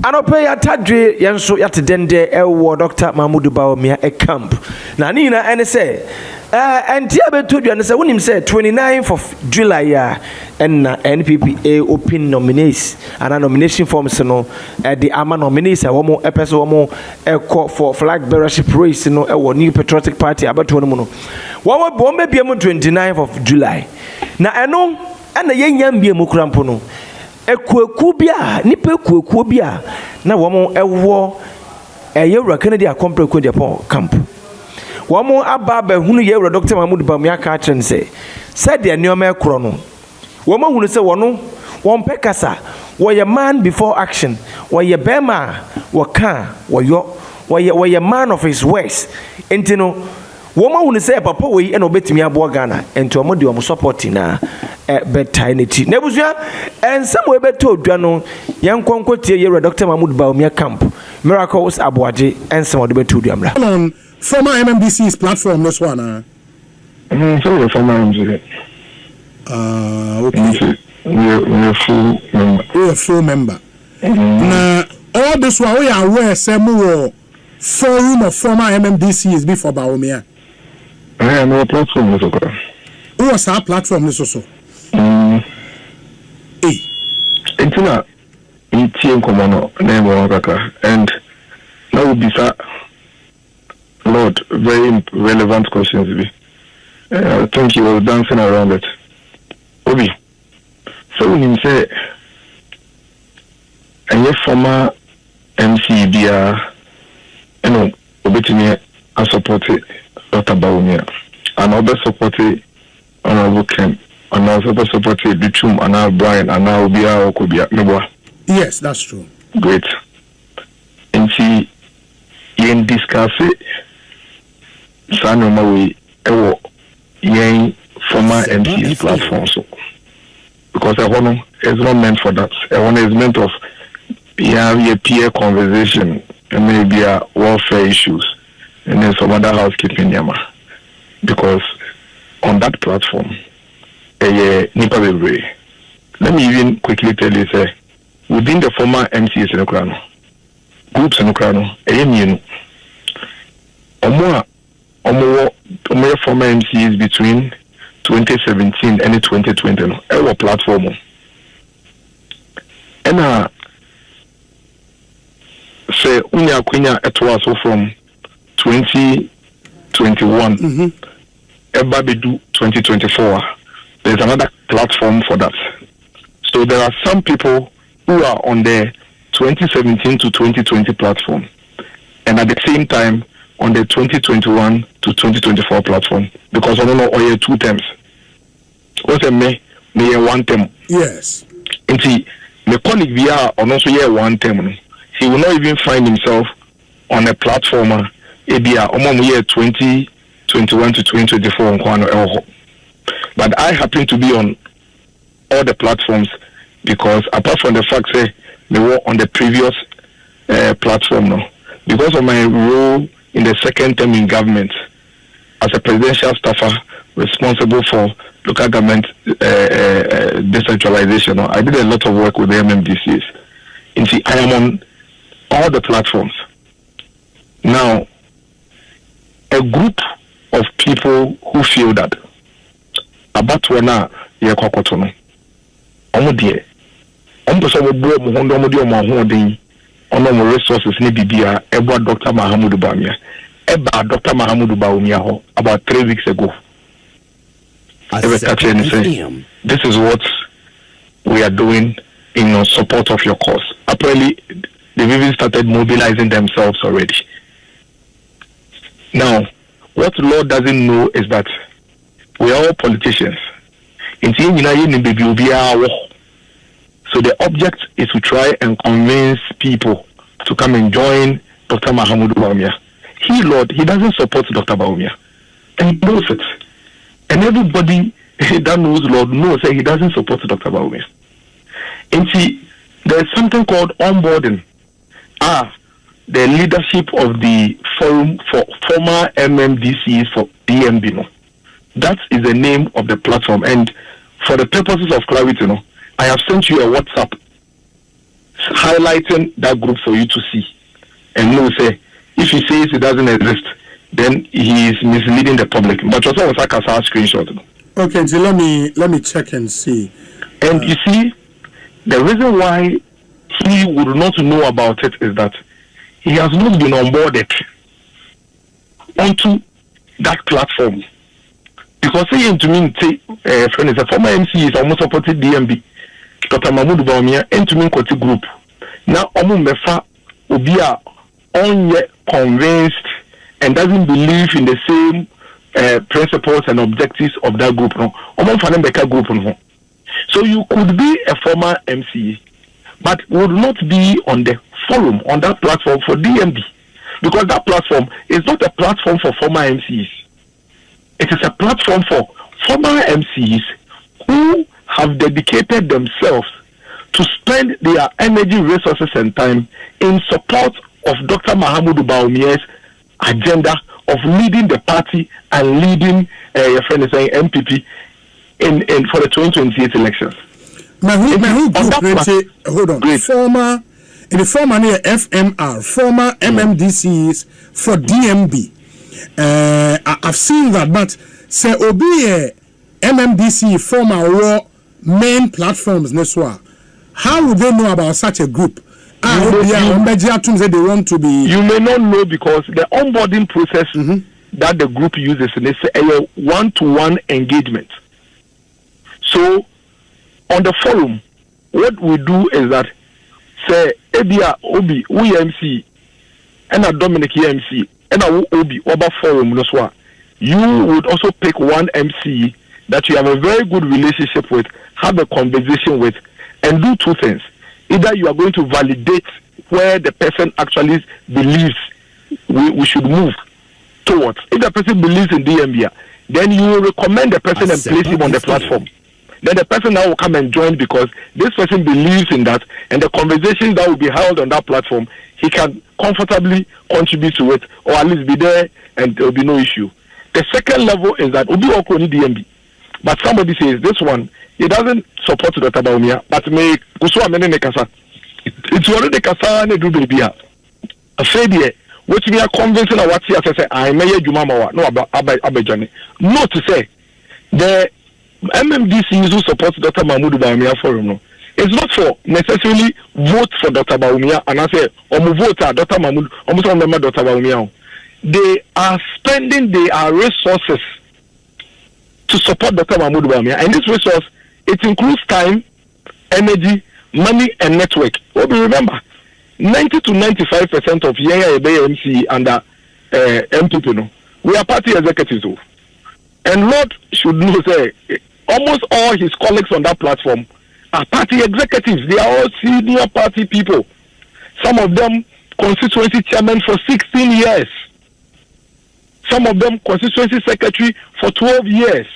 Anope ya tadwe yanso yate dende ewo Dr. Mahmoud Bawumia e camp. Na nina ene se entia betodwa ne se wonim se 29th of July ya na NPP open nominates and nomination forms no the ama nominees womo epese womo call for flag bearership race no ewo New Patriotic Party abato no mu no. Womo bombe biam 29th of July. Na eno ena yenyam biam kurampo no. Ekueku bia nipa ekueku bia na womo ewo yewura Kennedy akompreko Japan camp womo aba hunu yewura Dr. Mahmoud Bawumia ka chen said the nyoma ekro no womo hunu se wono wonpe kasa woye man before action woye bema woka woye man of his words entino womo hunu se papa we ena obetimi abo Ghana ento omo de omo support na beternity nebusua ensam we beto odwa no yenkonkotie yewura Dr. Mahmoud Bawumia camp miracles aboaje ensam de beto odwa mra former MMDC's platform this one so former MMDC okay we're full member na all this one we are aware say more forum of former MMDC's before Bawumia no platform this okay what's our platform this also Entina in Common name Kaka and now would be Lord very relevant questions. I think he was dancing around it. Obi. So when he say and your former MCBR you know obetimi I supported Dr. Bawumia and other supported Honorable Ken and also supported Bichum and now Brian and now Obia Okobia Meboa. Yes, that's true. Great. And see in discuss it Sanoma we yen former MC's platform so because I want it's not meant for that. I want is meant of a peer conversation and maybe a welfare issues and then some other housekeeping yama because on that platform nipa bebre. Let me even quickly tell you say within the former MCs in Ukraine groups in Ukraine omo former MCs between 2017 and 2020 our platform and say unya kwenya etwaso from 2021 eba bedu 2024 there's another platform for that. So there are some people who are on the 2017 to 2020 platform and at the same time on the 2021 to 2024 platform because I don't know all 2 terms. What's a me one term? Yes. And see, my colleague VR on also 1 term. He will not even find himself on a platform ABR almost year 2021 to 2024 on Kwano. But I happen to be on all the platforms because apart from the fact say they were on the previous platform now, because of my role in the second term in government as a presidential staffer responsible for local government decentralization, I did a lot of work with the MMDCs. And see, I am on all the platforms. Now, a group of people who feel that about when ye kwakotono omo de omo so mo bro mo hondo mo de omo hoden ono mo resources ne bibia ebo Dr. Mahmoud Bawumia eba Dr. Mahmoud Bawumia ho about 3 weeks ago this is what we are doing in support of your cause. Apparently they've even started mobilizing themselves already. Now what the Lord doesn't know is that we are all politicians. So the object is to try and convince people to come and join Dr. Mahmoud Bawumia. Lord, he doesn't support Dr. Bawumia. And he knows it. And everybody that knows Lord knows that he doesn't support Dr. Bawumia. And see, there's something called onboarding. The leadership of the forum for former MMDCs for DMB. That is the name of the platform. And for the purposes of clarity, I have sent you a WhatsApp highlighting that group for you to see. And no say, if he says it doesn't exist, then he is misleading the public. But also was like a screenshot. Okay, so let me check and see. And you see, the reason why he would not know about it is that he has not been onboarded onto that platform. Because saying to me, friend is a former MC is almost supported DMB. Dr. Mahmoud Bawumia, and to me, group. Now, Mefa Obia on yet convinced and doesn't believe in the same principles and objectives of that group. No, group. No. So you could be a former MC, but would not be on the forum, on that platform for DMD. Because that platform is not a platform for former MCs. It is a platform for former MCs who have dedicated themselves to spend their energy, resources, and time in support of Dr. Mahmoud Bawumia's agenda of leading the party and leading your friend is saying NPP in for the 2028 elections. Hold on. Great. Former FMR, former MMDCs for DMB. I've seen that, but say Obi MMDC former main platforms Neswa. How would they know about such a group? They want to be. You may not know because the onboarding process that the group uses is a one-to-one engagement. So on the forum, what we do is that say Ebia Obi UMC and a Dominic MC and a Obi Oba forum Neswa. You would also pick one MC that you have a very good relationship with, have a conversation with, and do two things. Either you are going to validate where the person actually believes we should move towards. If the person believes in DMB, then you will recommend the person and place him on the platform. Then the person now will come and join because this person believes in that, and the conversations that will be held on that platform, he can comfortably contribute to it, or at least be there, and there will be no issue. The second level is that Obi Oko ni DMB. But somebody says this one, he doesn't support Dr. Bawumia, but may Kusua Mene Kasa. It's already Kasa and do baby. A failure, which we are convincing what he has said, I may Jumama, no about Abajani. Not to say the MMDC who supports Dr. Mahmoud Bawumia forum. No. It's not for necessarily vote for Dr. Bawumia and I say, vote Dr. Mahmoud, almost remember Dr. Bawumia. They are spending their resources to support Dr. Mahmoud Bawumia, and this resource, it includes time, energy, money, and network. Well, remember, 90 to 95% of MC and MPP, no, we are party executives. And Lord should know, say, almost all his colleagues on that platform are party executives. They are all senior party people. Some of them constituency chairman for 16 years. Some of them constituency secretary for 12 years.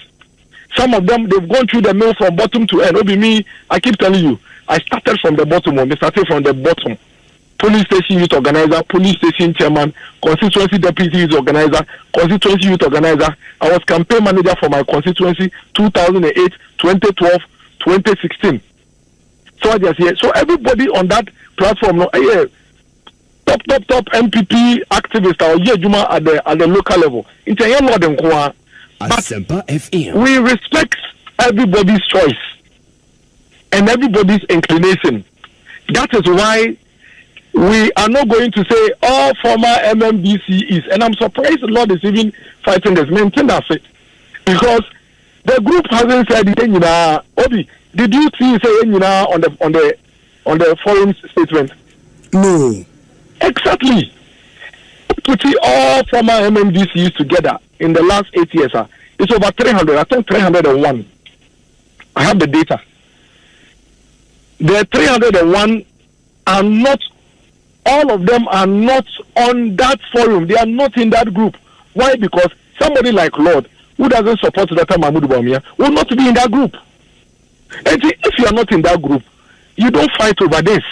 Some of them, they've gone through the mill from bottom to end. Obi me, I keep telling you, I started from the bottom. We started from the bottom. Police station youth organizer, police station chairman, constituency deputy youth organizer, constituency youth organizer. I was campaign manager for my constituency 2008, 2012, 2016. So I just hear. So everybody on that platform, no, top MPP activist or Juma at the local level. It's a young lord. But we respect everybody's choice and everybody's inclination. That is why we are not going to say all former MMDC and I'm surprised the Lord is even fighting this. Maintain that faith. Because the group hasn't said it. Obi, did you see say on the forum statement? No. Exactly. Putting all former MMDCs together in the last 8 years, it's over 300. I think 301. I have the data. The 301 are not, all of them are not on that forum. They are not in that group. Why? Because somebody like Lord, who doesn't support Dr. Mahmoud Bawumia, will not be in that group. And if you are not in that group, you don't fight over this.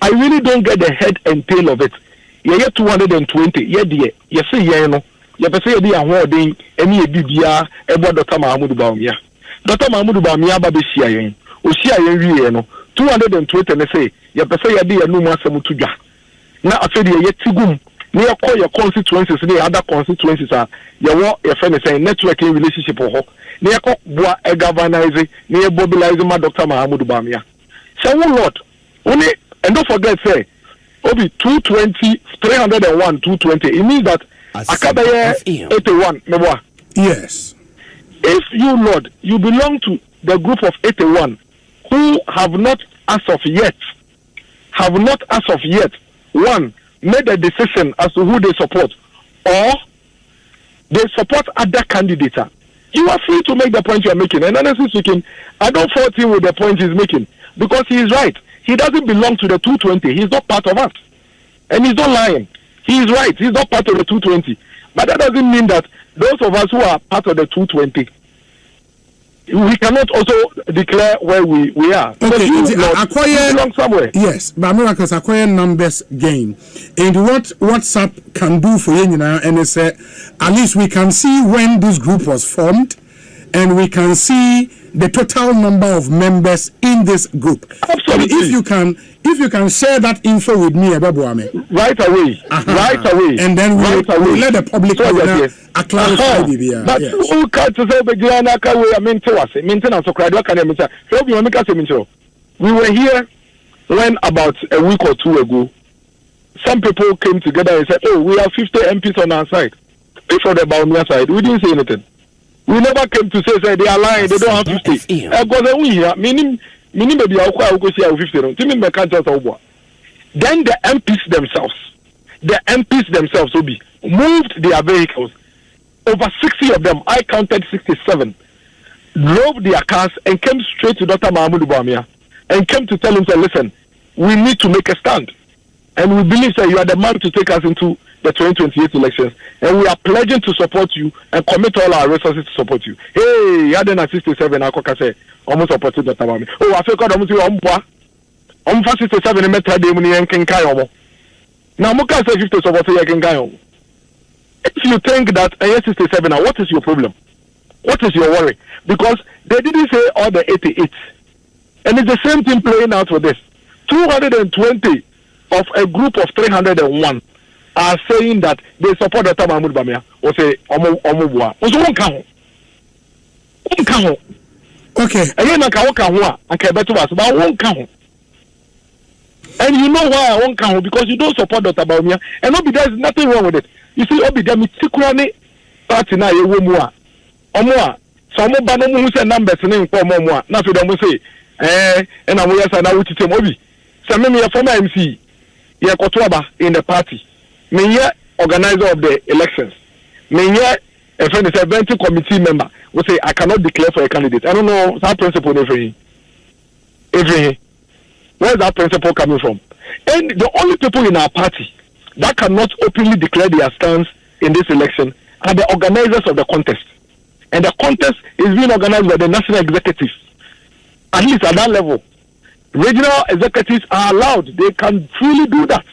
I really don't get the head and tail of it. You get 220. You say, you say, you awarding any BBA about Dr. Mahmoud Bawumia. Dr. Mahmoud Bawumia, Baby Shia, Oshia, 220, and they say, ye pese ye de ye no mu asem to dwa na afedi ye tigum na ye call your constituencies na other constituencies are ye wo ye fe ne say networking relationship ho na ye ko boa e galvanize na ye mobilize ma Dr. Mahamudu Bawumia say Lord only and don't forget say obi 220 301 220 it means that akabaye 81 meboa. Yes. If you, Lord, you belong to the group of 81 who have not as of yet, one, made a decision as to who they support, or they support other candidates, you are free to make the point you are making. And honestly speaking, I don't fault him with the point he's making, because he is right. He doesn't belong to the 220. He's not part of us. And he's not lying. He is right. He's not part of the 220. But that doesn't mean that those of us who are part of the 220, we cannot also declare where we are. Okay, you belong somewhere. Yes, but miracles acquire numbers game. And what WhatsApp can do for you now, and it's at least we can see when this group was formed, and we can see the total number of members in this group. Absolutely. If you can share that info with me, Bawumia. Right away. Right away. And then we'll let the public know clarify but who can't say Begiana Kawe maintenance of Kradwa. So we were here when about a week or two ago, some people came together and said, oh, we have 50 MPs on our side. Before the Bawumia side, we didn't say anything. We never came to say they are lying, they don't have 50. Meaning maybe I'll go see 50. Then the MPs themselves will be moved their vehicles. Over 60 of them, I counted 67, drove their cars and came straight to Dr. Mahamudu Bawumia and came to tell him, say, listen, we need to make a stand. And we believe that you are the man to take us into the 2028 elections. And we are pledging to support you and commit all our resources to support you. Hey, you had a 67, I say, almost supported Dr. Bawumia. Oh, I feel almost 67 in Meta Demoni and Kenkayo. Now, Muka say 50 support Kenkayo. If you think that 67, what is your problem? What is your worry? Because they didn't say all the 88. And it's the same thing playing out for this. 220 of a group of 301 are saying that they support Dr. Mahamudu Bawumia or say Omubua. Also won't count. Okay. Again, I can't count. I can't bet to us, but I won't count. And you know why I won't count? Because you don't support Dr. Bawumia. And there's nothing wrong with it. You see, Obi, there is security party now. You will Omua. Some of them who say numbers name for Omua. Now, if you don't say, and I'm going to say, now, which is Obi. Some of me former MC, you are Kotuaba in the party. Me here, organizer of the elections. Me here, a friend is a venture committee member. We say, I cannot declare for a candidate. I don't know that principle every. Where is that principle coming from? And the only people in our party that cannot openly declare their stance in this election are the organizers of the contest. And the contest is being organized by the national executive. At least at that level. Regional executives are allowed. They can freely do that.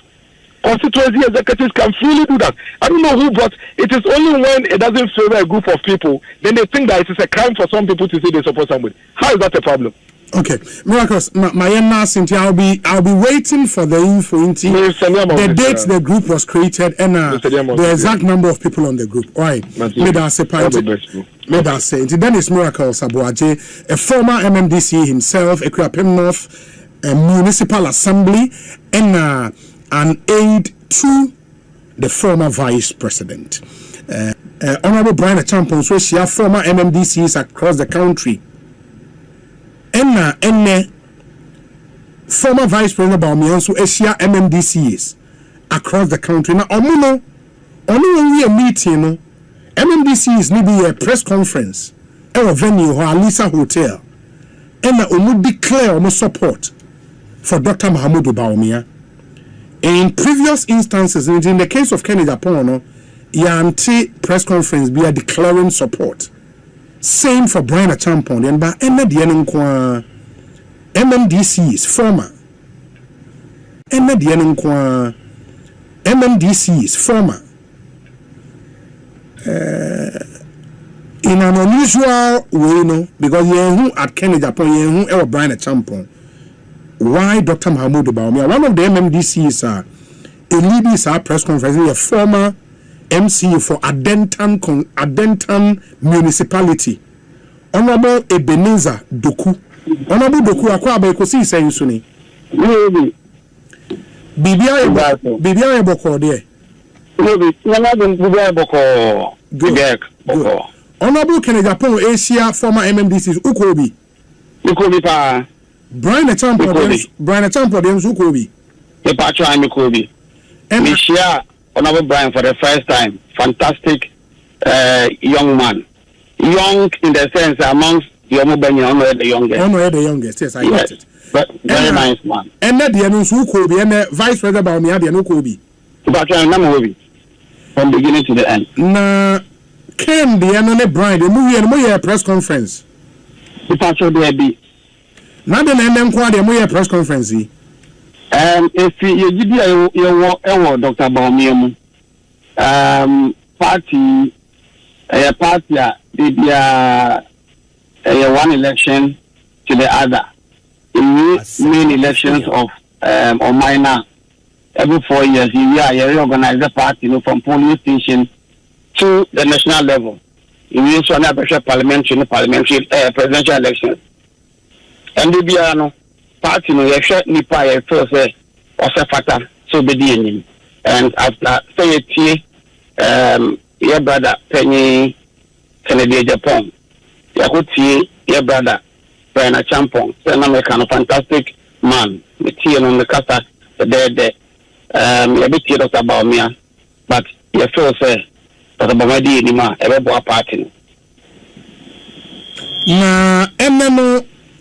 Constituency executives can freely do that. I don't know who, but it is only when it doesn't favor a group of people, then they think that it is a crime for some people to say they support somebody. How is that a problem? Okay, Miracles, my Cynthia, I'll be waiting for the info into the date the group was created and the exact number of people on the group. All right, made us say then it's Miracles Abuaje, a former MMDC himself, a Equipment North Municipal Assembly, and an aide to the former Vice President. Honorable Brian Champon, so she have former MMDCs across the country. And former Vice President Bawumia so Asia MMDCs across the country. Now, only when we are meeting, MMDCs need be a press conference at a venue or Alisa Hotel, and we declare support for Dr. Mahamudu Bawumia. In previous instances, in the case of Kennedy Apono, Yanti press conference be a declaring support. Same for Brian Champon and by MMDCs former MMDCs former in an unusual way, no, because you at Kennedy Apono, you Brian Champon why Dr. Mahmoud Bawumia, one of the MMDCs, a leading press conference, a former MC for Adentan municipality, Honorable Ebenezer Doku. Honorable Doku, akwa abekosi say suni. Bibia eboko there. Good. Honorable Kenegapon Asia former MMDCs Ukobi. Ukobi pa. Brian Champo Dems Ukobi. The patron I'm Ukobi. And we share Honorable Brian for the first time. Fantastic young man. Young in the sense amongst the Omobenya, the youngest. Yes, I got it. But very nice man. And that the Ukobi and the Vice President Bawumia the Ukobi. The patron I'm from beginning to the end. Na Ken the Anone Brian, the movie and more press conference. The patron there be. Now the name the more press conference. If you give your Dr. Bawumia, party, one election to the other. In main elections of or minor every 4 years, you reorganize the party, from polling station to the national level. In this one, parliamentary presidential elections. And the party, you shut Nipa, first or Sefata, so be the and after say your brother Penny Kennedy Japan, Yakuti, your brother Brian Champon, an American fantastic man, the tea on the Casa, the dead. You bit Dr. Bawumia, but you feel say Dr. Bawumia anymore, ever party. Na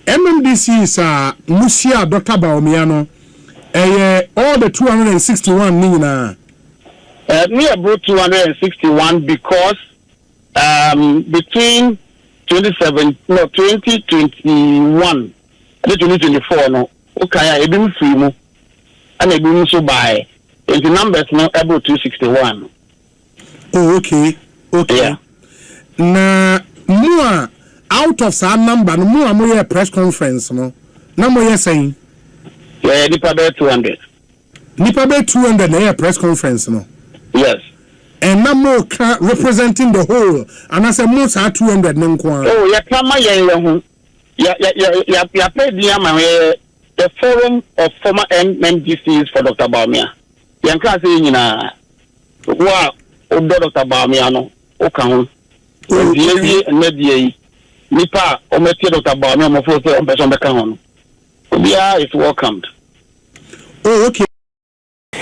MMDC is Musia Dr. Bawumia no. All the 261 nina. Me about 261 because between 2021 and 2024 no, okay, I been free mo. And I been so by the numbers now about 261. Oh, okay. Yeah. Na more out of some number, no more press conference, no. No more saying. Yeah, Nipa 200. Nipa 200 na press conference, no. Yes. And no more representing the whole. And I say most are 200 men. Oh, yeah, Kama yeah, paid the forum of former MMDCs for Dr. Bawumia. You can say, wow, Dr. Bawumia, no, okay. Nipa, Dr. Bawumia, is welcomed. Oh, okay.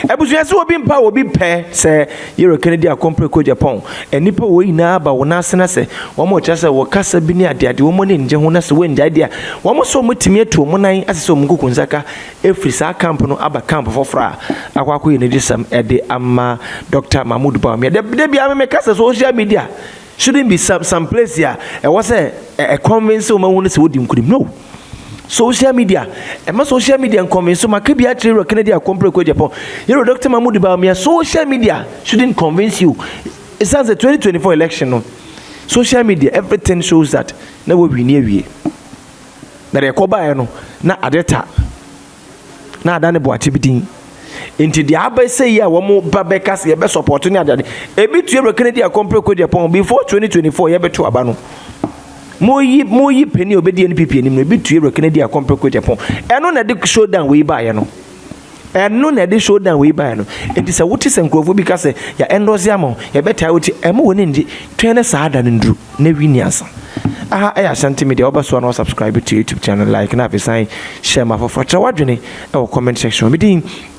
Ebusuaso obi mpa obi pɛ sɛ yero Kennedy akompre ko Japan enipa wo ina ba wo nasena sɛ wo mo kyerɛ sɛ wo kasa bi ne ade wo mo ne nje ho na sɛ wo nja dia wo mo so mutimi atu mo nan asese mo kuku nsaka efri sa camp no aba camp fofra akwako yene disam ede ama Dr. Mahmoud Bawumia de bia me kasa social media shouldn't be some place here e was a convince wo ma hu ne sɛ wodi nkunim no. Social media, and social media and convince so Makibia Tree Kennedy Compre Japan. You Dr. Mahmoud Bawumia, social media shouldn't convince you. It sounds the 2024 election. No? Social media, everything shows that never we near we. Na rekoba no na adeta. Na adane bo atibidin. Into the abai say ya womo babekas ye be support ni adade. Ebi to Kennedy Compre Japan before 2024 ye be to aba no. Moyi penny obedi NPP anim no bitu e Kennedy akompre ko Japan eno na de showdown we buy no eno na de showdown we buy no enti se wote se nkrofo bi ka se ya endorse am ya beta wote emo woni ndi twene saada ndru na wini asa ay Ashanti media obaso na subscribe to YouTube channel like na be sign share ma for wadwene e comment section me din